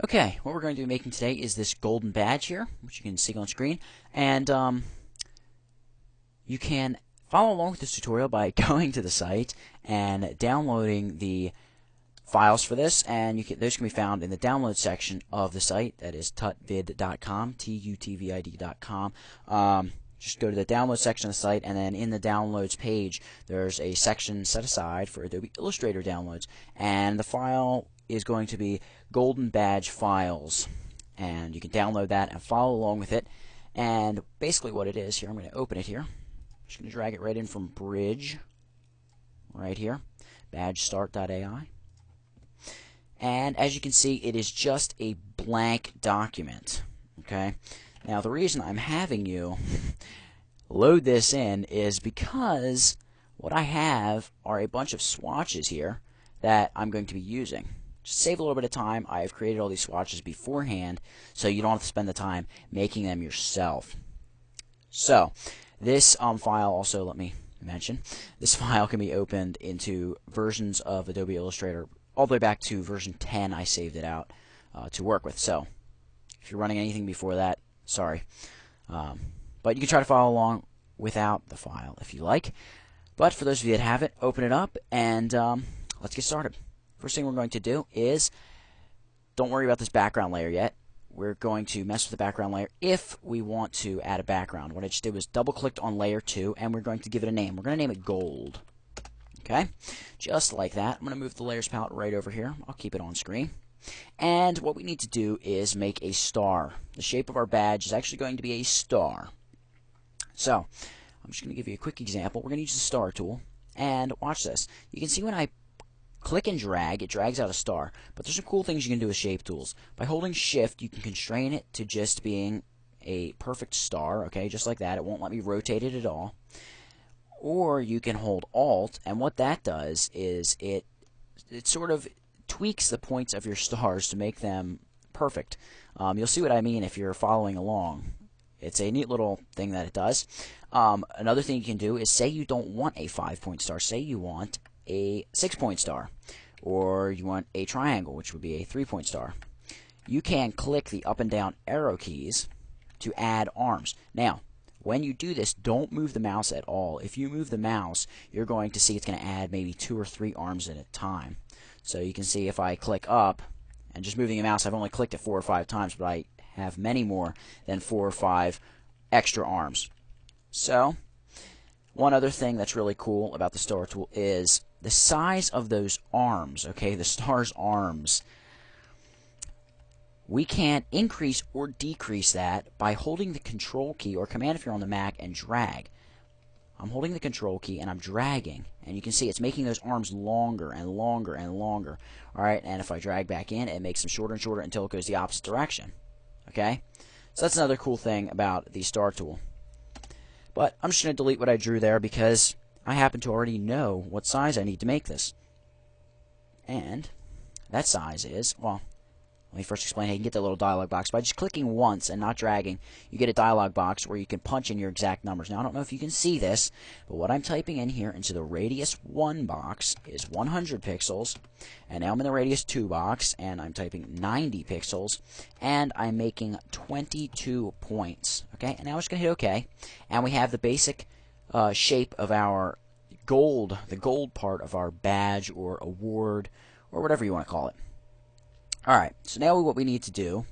Okay, what we're going to be making today is this golden badge here, which you can see on screen, and you can follow along with this tutorial by going to the site and downloading the files for this, and those can be found in the download section of the site. That is tutvid.com, tutvid.com. Just go to the download section of the site, and then in the downloads page, there's a section set aside for Adobe Illustrator downloads, and the file is going to be Golden Badge Files, and you can download that and follow along with it. And basically what it is here, I'm going to open it here. I'm just going to drag it right in from Bridge, right here, badgestart.ai. And as you can see, it is just a blank document. Okay. Now the reason I'm having you load this in is because what I have are a bunch of swatches here that I'm going to be using. Just save a little bit of time. I have created all these swatches beforehand, so you don't have to spend the time making them yourself. So this file also, let me mention, this file can be opened into versions of Adobe Illustrator all the way back to version 10. I saved it out to work with. So if you're running anything before that, sorry. But you can try to follow along without the file if you like. But for those of you that have it, open it up and let's get started. First thing we're going to do is, don't worry about this background layer yet. We're going to mess with the background layer if we want to add a background. What I just did was double-clicked on layer 2, and we're going to give it a name. We're going to name it Gold. Okay? Just like that. I'm going to move the layers palette right over here. I'll keep it on screen. And what we need to do is make a star. The shape of our badge is actually going to be a star. So, I'm just going to give you a quick example. We're going to use the star tool. And watch this. You can see when I click and drag, it drags out a star. But there's some cool things you can do with shape tools. By holding shift, you can constrain it to just being a perfect star, okay, just like that. It won't let me rotate it at all. Or you can hold alt, and what that does is it sort of tweaks the points of your stars to make them perfect. You'll see what I mean if you're following along. It's a neat little thing that it does. Another thing you can do is say you don't want a 5-point star. Say you want a 6-point star, or you want a triangle, which would be a 3-point star. You can click the up and down arrow keys to add arms. Now, when you do this, don't move the mouse at all. If you move the mouse, you're going to see it's going to add maybe 2 or 3 arms at a time. So you can see if I click up, and just moving the mouse, I've only clicked it 4 or 5 times, but I have many more than 4 or 5 extra arms. So, one other thing that's really cool about the star tool is the size of those arms, okay, the star's arms. We can increase or decrease that by holding the control key or command if you're on the Mac and drag. I'm holding the control key and I'm dragging, and you can see it's making those arms longer and longer and longer. Alright, and if I drag back in, it makes them shorter and shorter until it goes the opposite direction. Okay? So that's another cool thing about the star tool. But I'm just going to delete what I drew there because I happen to already know what size I need to make this. And that size is, well, let me first explain how you can get that little dialog box. By just clicking once and not dragging, you get a dialog box where you can punch in your exact numbers. Now, I don't know if you can see this, but what I'm typing in here into the radius 1 box is 100 pixels. And now I'm in the radius 2 box, and I'm typing 90 pixels, and I'm making 22 points. Okay, and now I'm just going to hit OK. And we have the basic shape of our gold, the gold part of our badge or award or whatever you want to call it. Alright, so now what we need to do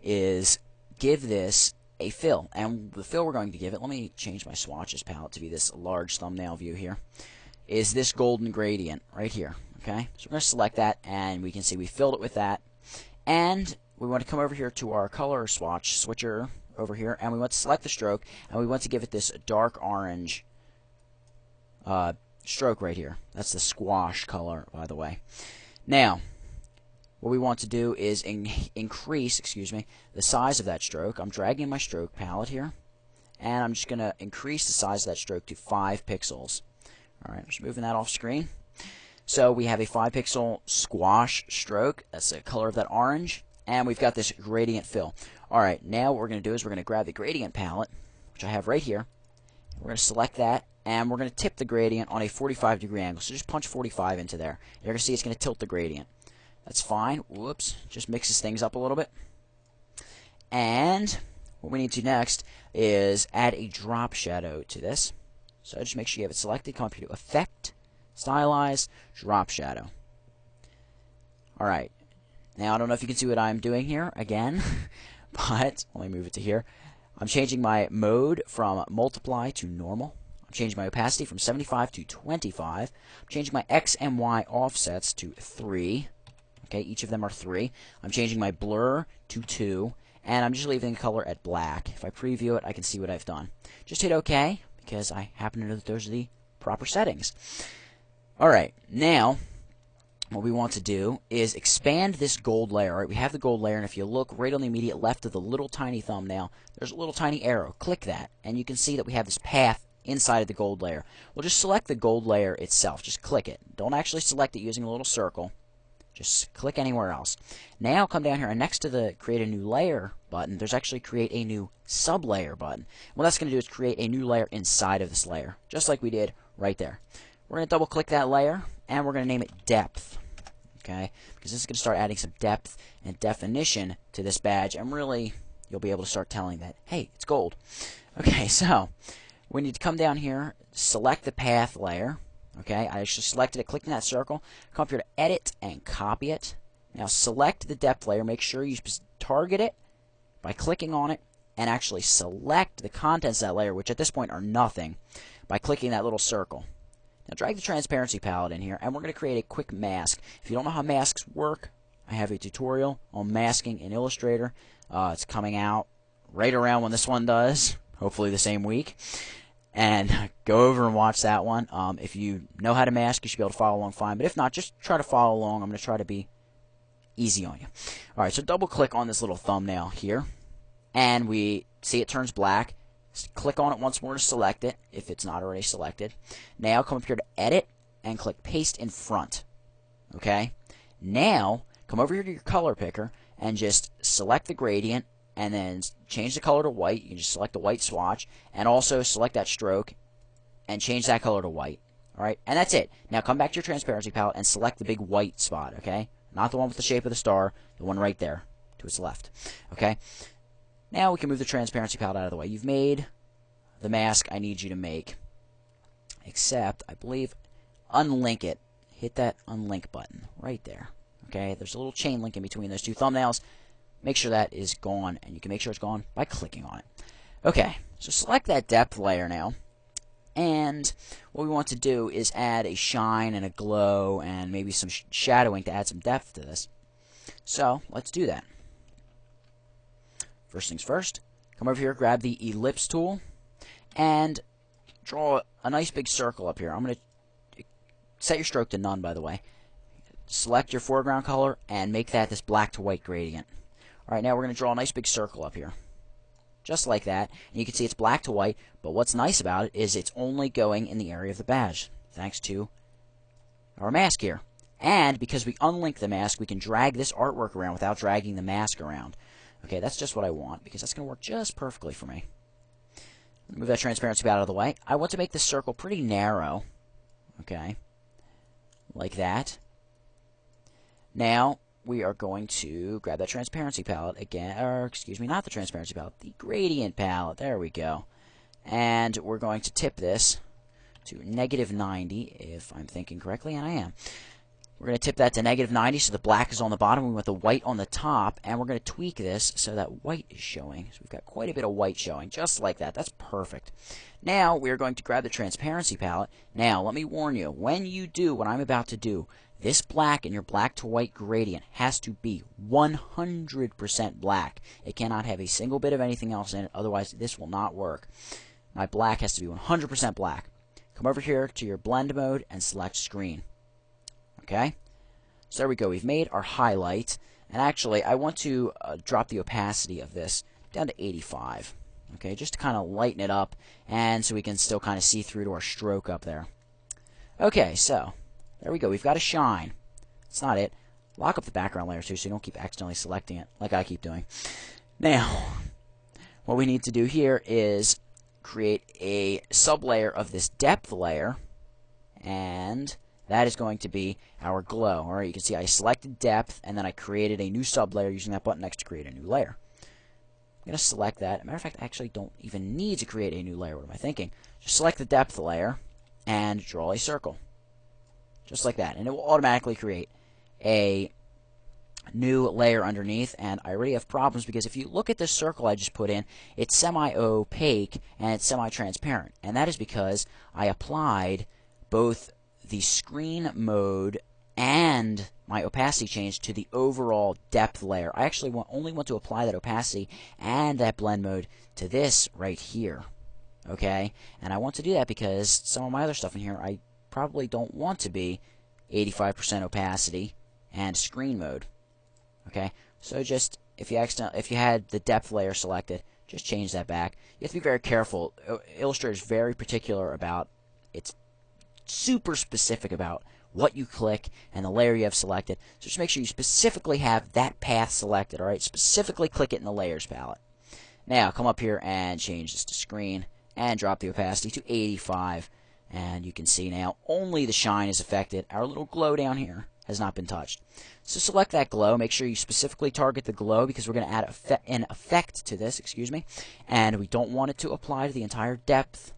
is give this a fill. And the fill we're going to give it, let me change my swatches palette to be this large thumbnail view here, is this golden gradient right here. Okay, so we're going to select that, and we can see we filled it with that. And we want to come over here to our color swatch switcher over here, and we want to select the stroke, and we want to give it this dark orange stroke right here. That's the squash color, by the way. Now, what we want to do is increase, the size of that stroke. I'm dragging my stroke palette here, and I'm just going to increase the size of that stroke to 5 pixels. Alright, I'm just moving that off screen. So we have a 5-pixel squash stroke. That's the color of that orange. And we've got this gradient fill. Alright, now what we're going to do is we're going to grab the gradient palette, which I have right here. We're going to select that, and we're going to tip the gradient on a 45-degree angle. So just punch 45 into there. You're going to see it's going to tilt the gradient. That's fine. Whoops. Just mixes things up a little bit. And what we need to do next is add a drop shadow to this. So just make sure you have it selected. Come up here to Effect, Stylize, Drop Shadow. Alright. Now, I don't know if you can see what I'm doing here again, but let me move it to here. I'm changing my mode from multiply to normal. I'm changing my opacity from 75 to 25. I'm changing my X and Y offsets to 3. Okay, each of them are 3. I'm changing my blur to 2. And I'm just leaving the color at black. If I preview it, I can see what I've done. Just hit OK, because I happen to know that those are the proper settings. Alright, now, what we want to do is expand this gold layer. Alright, we have the gold layer, and if you look right on the immediate left of the little tiny thumbnail, there's a little tiny arrow. Click that, and you can see that we have this path inside of the gold layer. We'll just select the gold layer itself. Just click it. Don't actually select it using a little circle. Just click anywhere else. Now come down here, and next to the Create a New Layer button, there's actually Create a New Sublayer button. What that's going to do is create a new layer inside of this layer, just like we did right there. We're going to double click that layer, and we're going to name it Depth. Okay, because this is going to start adding some depth and definition to this badge, and really, you'll be able to start telling that, hey, it's gold. Okay, so we need to come down here, select the path layer. Okay, I actually selected it, clicked in that circle, come up here to Edit and copy it. Now select the depth layer, make sure you target it by clicking on it, and actually select the contents of that layer, which at this point are nothing, by clicking that little circle. Now drag the transparency palette in here, and we're going to create a quick mask. If you don't know how masks work, I have a tutorial on masking in Illustrator. It's coming out right around when this one does, hopefully the same week. And go over and watch that one. If you know how to mask, you should be able to follow along fine. But if not, just try to follow along. I'm going to try to be easy on you. Alright, so double click on this little thumbnail here. And we see it turns black. Just click on it once more to select it, if it's not already selected. Now come up here to Edit and click Paste in Front. Okay? Now, come over here to your color picker and just select the gradient. And then change the color to white. You can just select the white swatch. And also select that stroke and change that color to white. Alright? And that's it. Now come back to your transparency palette and select the big white spot. Okay? Not the one with the shape of the star. The one right there to its left. Okay? Now we can move the transparency palette out of the way. You've made the mask I need you to make. Except, I believe, unlink it. Hit that unlink button right there. Okay? There's a little chain link in between those two thumbnails. Make sure that is gone, and you can make sure it's gone by clicking on it. Okay, so select that depth layer now, and what we want to do is add a shine and a glow and maybe some shadowing to add some depth to this. So, let's do that. First things first, come over here, grab the ellipse tool, and draw a nice big circle up here. I'm going to set your stroke to none, by the way. Select your foreground color and make that this black to white gradient. Alright, now we're going to draw a nice big circle up here. Just like that. And you can see it's black to white, but what's nice about it is it's only going in the area of the badge, thanks to our mask here. And because we unlink the mask, we can drag this artwork around without dragging the mask around. Okay, that's just what I want, because that's going to work just perfectly for me. Move that transparency out of the way. I want to make this circle pretty narrow. Okay, like that. Now, we are going to grab that transparency palette again, or excuse me, not the transparency palette, the gradient palette. There we go. And we're going to tip this to -90, if I'm thinking correctly, and I am. We're going to tip that to -90 so the black is on the bottom, we want the white on the top, and we're going to tweak this so that white is showing. So we've got quite a bit of white showing, just like that. That's perfect. Now, we are going to grab the transparency palette. Now, let me warn you, when you do what I'm about to do, this black in your black to white gradient has to be 100% black. It cannot have a single bit of anything else in it, otherwise this will not work. My black has to be 100% black. Come over here to your blend mode and select screen. Okay? So there we go. We've made our highlight. And actually, I want to drop the opacity of this down to 85. Okay, just to kind of lighten it up, and so we can still kind of see through to our stroke up there. Okay, so there we go. We've got a shine. That's not it. Lock up the background layer too, so you don't keep accidentally selecting it like I keep doing. Now, what we need to do here is create a sublayer of this depth layer, and that is going to be our glow. Alright, you can see I selected depth, and then I created a new sublayer using that button next to create a new layer. I'm going to select that. As a matter of fact, I actually don't even need to create a new layer. What am I thinking? Just select the depth layer and draw a circle. Just like that. And it will automatically create a new layer underneath. And I already have problems because if you look at this circle I just put in, it's semi-opaque and it's semi-transparent. And that is because I applied both the screen mode and my opacity change to the overall depth layer. I actually only want to apply that opacity and that blend mode to this right here. Okay? And I want to do that because some of my other stuff in here I probably don't want to be 85% opacity and screen mode. Okay? So just if you had the depth layer selected, just change that back. You have to be very careful. Illustrator is very particular about, it's super specific about what you click and the layer you have selected. So just make sure you specifically have that path selected. Alright, specifically click it in the layers palette. Now come up here and change this to screen and drop the opacity to 85. And you can see now only the shine is affected. Our little glow down here has not been touched. So select that glow. Make sure you specifically target the glow because we're going to add an effect to this, and we don't want it to apply to the entire depth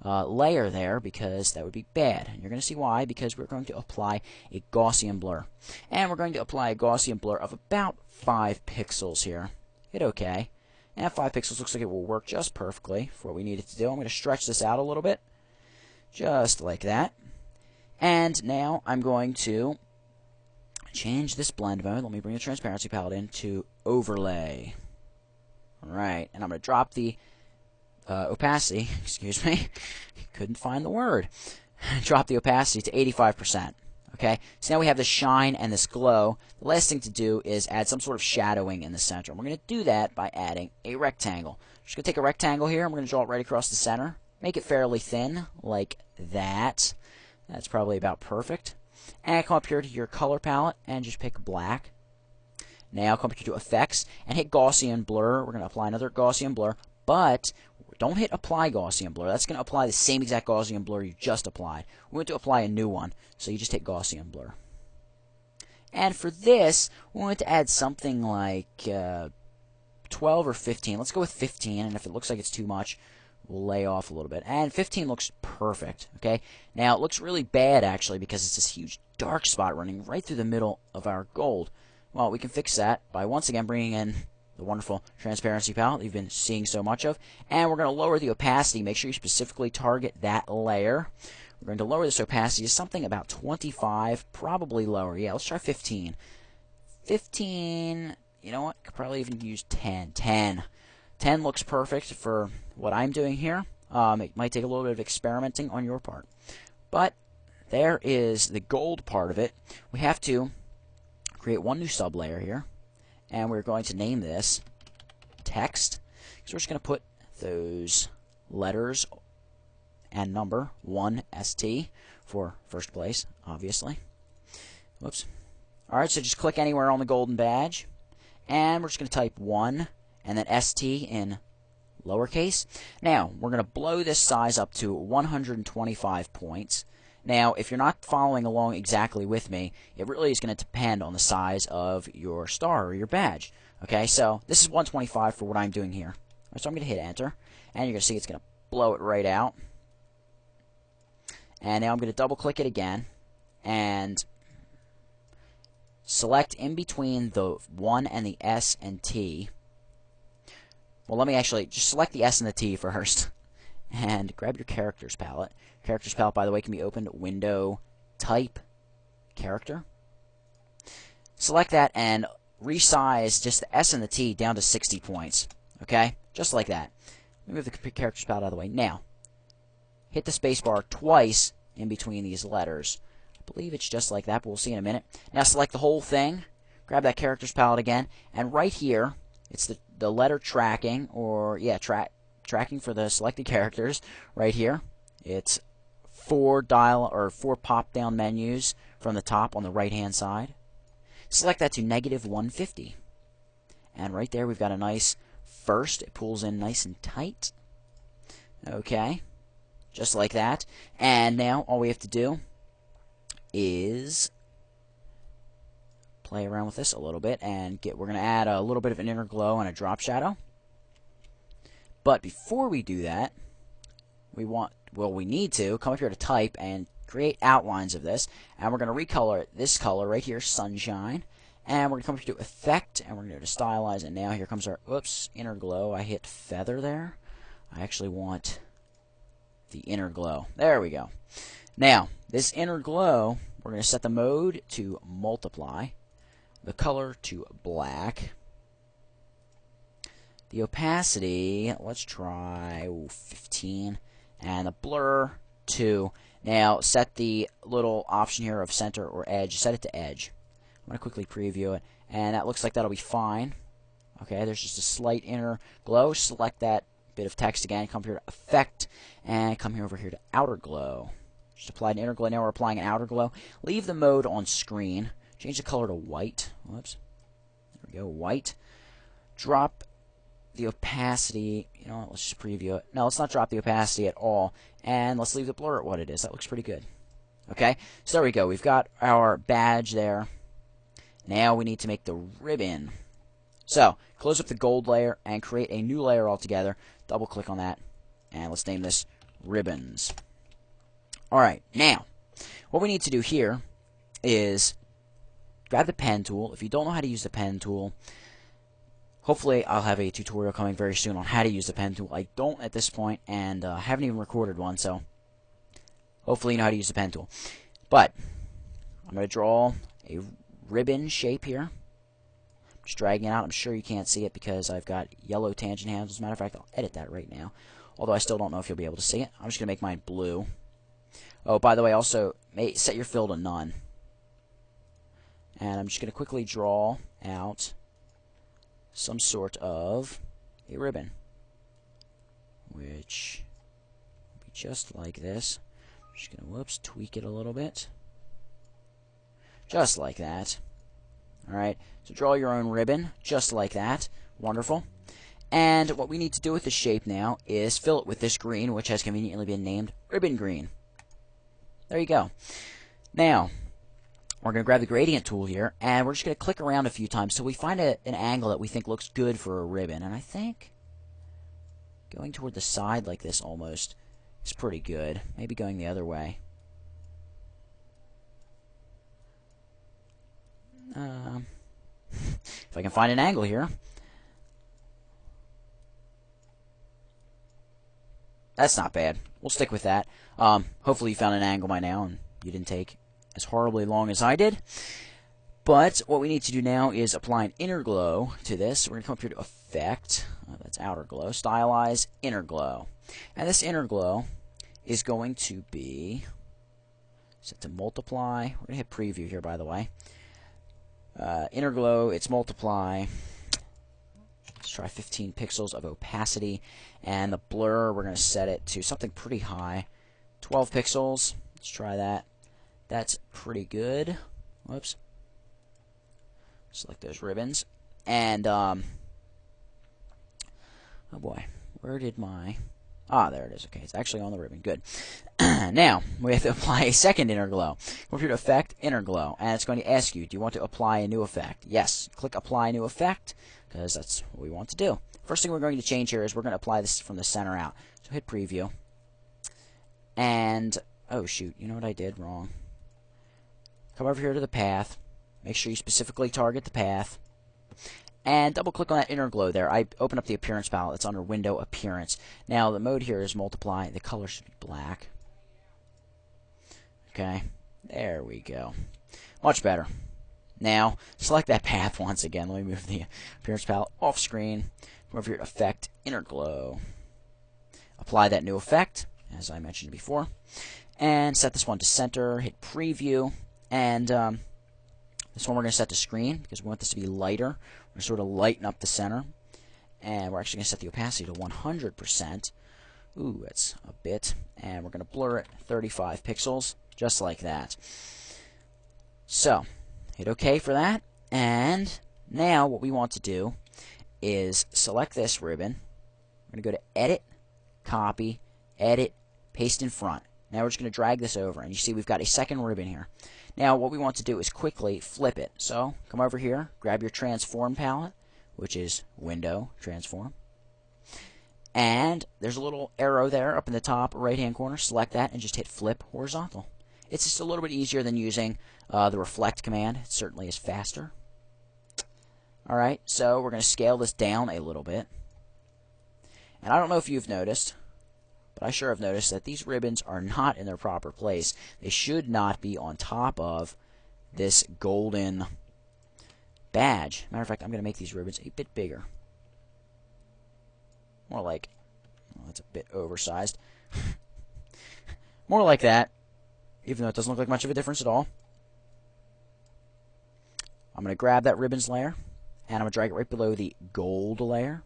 layer there because that would be bad. And you're going to see why, because we're going to apply a Gaussian blur. And we're going to apply a Gaussian blur of about 5 pixels here. Hit OK. And 5 pixels looks like it will work just perfectly for what we need it to do. I'm going to stretch this out a little bit. Just like that. And now I'm going to change this blend mode. Let me bring the transparency palette in to overlay. Alright, and I'm going to drop the opacity, couldn't find the word. Drop the opacity to 85%. Okay, so now we have the shine and this glow. The last thing to do is add some sort of shadowing in the center. And we're going to do that by adding a rectangle. I'm just going to take a rectangle here, and we're going to draw it right across the center. Make it fairly thin, like that. That's probably about perfect. And come up here to your color palette and just pick black. Now come up here to effects and hit Gaussian blur. We're going to apply another Gaussian blur, but don't hit apply Gaussian blur. That's going to apply the same exact Gaussian blur you just applied. We want to apply a new one, so you just hit Gaussian blur. And for this, we want to add something like 12 or 15. Let's go with 15, and if it looks like it's too much, we'll lay off a little bit. And 15 looks perfect. Okay. Now it looks really bad actually because it's this huge dark spot running right through the middle of our gold. Well, we can fix that by once again bringing in the wonderful transparency palette you've been seeing so much of, and we're going to lower the opacity. Make sure you specifically target that layer. We're going to lower this opacity to something about 25, probably lower. Yeah, let's try 15. 15, you know what? Could probably even use 10. 10 looks perfect for what I'm doing here. It might take a little bit of experimenting on your part. But there is the gold part of it. We have to create one new sublayer here. And we're going to name this text. So we're just going to put those letters and number 1 ST for first place, obviously. Whoops. Alright, so just click anywhere on the golden badge. And we're just going to type 1 and then ST in lowercase. Now, we're going to blow this size up to 125 points. Now, if you're not following along exactly with me, it really is going to depend on the size of your star or your badge. Okay, so this is 125 for what I'm doing here. So I'm going to hit enter, and you're going to see it's going to blow it right out. And now I'm going to double click it again, and select in between the 1 and the S and T. Well, let me actually just select the S and the T first. And grab your characters palette. Characters palette, by the way, can be opened window type character. Select that and resize just the S and the T down to 60 points. Okay? Just like that. Let me move the characters palette out of the way. Now, hit the spacebar twice in between these letters. I believe it's just like that, but we'll see in a minute. Now select the whole thing. Grab that characters palette again. And right here, it's the letter tracking, or, yeah, tracking for the selected characters right here. It's 4 pop-down menus from the top on the right-hand side. Select that to -150. And right there we've got a nice first. It pulls in nice and tight. Okay. Just like that. And now all we have to do is play around with this a little bit, and we're going to add a little bit of an inner glow and a drop shadow. But before we do that, we need to come up here to type and create outlines of this, and we're going to recolor it this color right here, sunshine, and we're going to come up here to effect, and we're going to go to stylize, and now here comes our inner glow. I hit feather there. I actually want the inner glow. There we go. Now this inner glow, we're going to set the mode to multiply, the color to black, the opacity, let's try 15, and the blur to, now set the little option here of center or edge, set it to edge. I'm going to quickly preview it, and that looks like that'll be fine. Okay, there's just a slight inner glow. Select that bit of text again, come here to effect, and come here over here to outer glow. Just applied an inner glow, now we're applying an outer glow. Leave the mode on screen. Change the color to white. Whoops. There we go, white. Drop the opacity. You know what, let's just preview it. No, let's not drop the opacity at all. And let's leave the blur at what it is. That looks pretty good. Okay, so there we go. We've got our badge there. Now we need to make the ribbon. So, close up the gold layer and create a new layer altogether. Double click on that. And let's name this ribbons. Alright, now, what we need to do here is grab the pen tool. If you don't know how to use the pen tool, hopefully I'll have a tutorial coming very soon on how to use the pen tool. I don't at this point, and haven't even recorded one, so hopefully you know how to use the pen tool. But I'm going to draw a ribbon shape here. Just dragging it out. I'm sure you can't see it because I've got yellow tangent handles. As a matter of fact, I'll edit that right now. Although I still don't know if you'll be able to see it. I'm just going to make mine blue. Oh, by the way, also set your fill to none. And I'm just going to quickly draw out some sort of a ribbon, which will be just like this. I'm just going to, tweak it a little bit. Just like that. Alright, so draw your own ribbon, just like that. Wonderful. And what we need to do with this shape now is fill it with this green, which has conveniently been named ribbon green. There you go. Now, we're going to grab the gradient tool here, and we're just going to click around a few times till we find an angle that we think looks good for a ribbon. And I think going toward the side like this almost is pretty good. Maybe going the other way. If I can find an angle here. That's not bad. We'll stick with that. Hopefully you found an angle by now and you didn't take as horribly long as I did. But what we need to do now is apply an inner glow to this. We're going to come up here to Effect. That's outer glow. Stylize inner glow. And this inner glow is going to be set to multiply. We're going to hit preview here, by the way. Inner glow, it's multiply. Let's try 15 pixels of opacity. And the blur, we're going to set it to something pretty high. 12 pixels. Let's try that. That's pretty good. Whoops. Select those ribbons. And, oh boy. Where did my... Ah, there it is. Okay, it's actually on the ribbon. Good. Now, we have to apply a second inner glow. Go here to Effect, Inner Glow. And it's going to ask you, do you want to apply a new effect? Yes. Click Apply New Effect, because that's what we want to do. First thing we're going to change here is we're going to apply this from the center out. So hit Preview. And, oh shoot, you know what I did wrong. Come over here to the path. Make sure you specifically target the path. And double click on that inner glow there. I open up the appearance palette. It's under Window Appearance. Now the mode here is multiply. The color should be black. Okay, there we go. Much better. Now select that path once again. Let me move the appearance palette off screen. Come over here to Effect, Inner Glow. Apply that new effect, as I mentioned before, and set this one to center. Hit Preview, and this one we're going to set to screen because we want this to be lighter. We're going to sort of lighten up the center. And we're actually going to set the opacity to 100%. Ooh, that's a bit. And we're going to blur it 35 pixels, just like that. So, hit OK for that. And now what we want to do is select this ribbon. We're going to go to Edit, Copy, Edit, Paste in Front. Now we're just going to drag this over, and you see we've got a second ribbon here. Now what we want to do is quickly flip it. So come over here, grab your transform palette, which is Window, Transform. And there's a little arrow there up in the top right-hand corner. Select that and just hit Flip Horizontal. It's just a little bit easier than using the Reflect command. It certainly is faster. Alright, so we're going to scale this down a little bit. And I don't know if you've noticed, but I sure have noticed that these ribbons are not in their proper place. They should not be on top of this golden badge. Matter of fact, I'm going to make these ribbons a bit bigger. More like, well, that's a bit oversized. More like that, even though it doesn't look like much of a difference at all. I'm going to grab that ribbons layer, and I'm going to drag it right below the gold layer.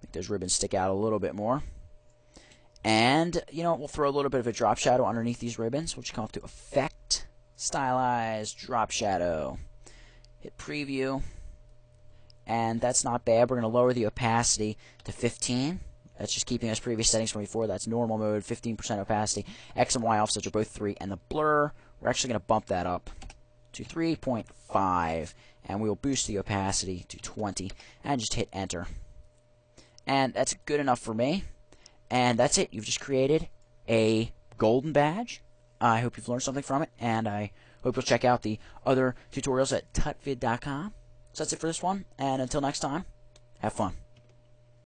Make those ribbons stick out a little bit more. And, you know, we'll throw a little bit of a drop shadow underneath these ribbons. We'll just come up to Effect, Stylize, Drop Shadow. Hit Preview. And that's not bad. We're going to lower the opacity to 15. That's just keeping us previous settings from before. That's normal mode, 15% opacity. X and Y offsets are both 3. And the blur, we're actually going to bump that up to 3.5. And we will boost the opacity to 20. And just hit Enter. And that's good enough for me. And that's it. You've just created a golden badge. I hope you've learned something from it. And I hope you'll check out the other tutorials at tutvid.com. So that's it for this one, and until next time, have fun.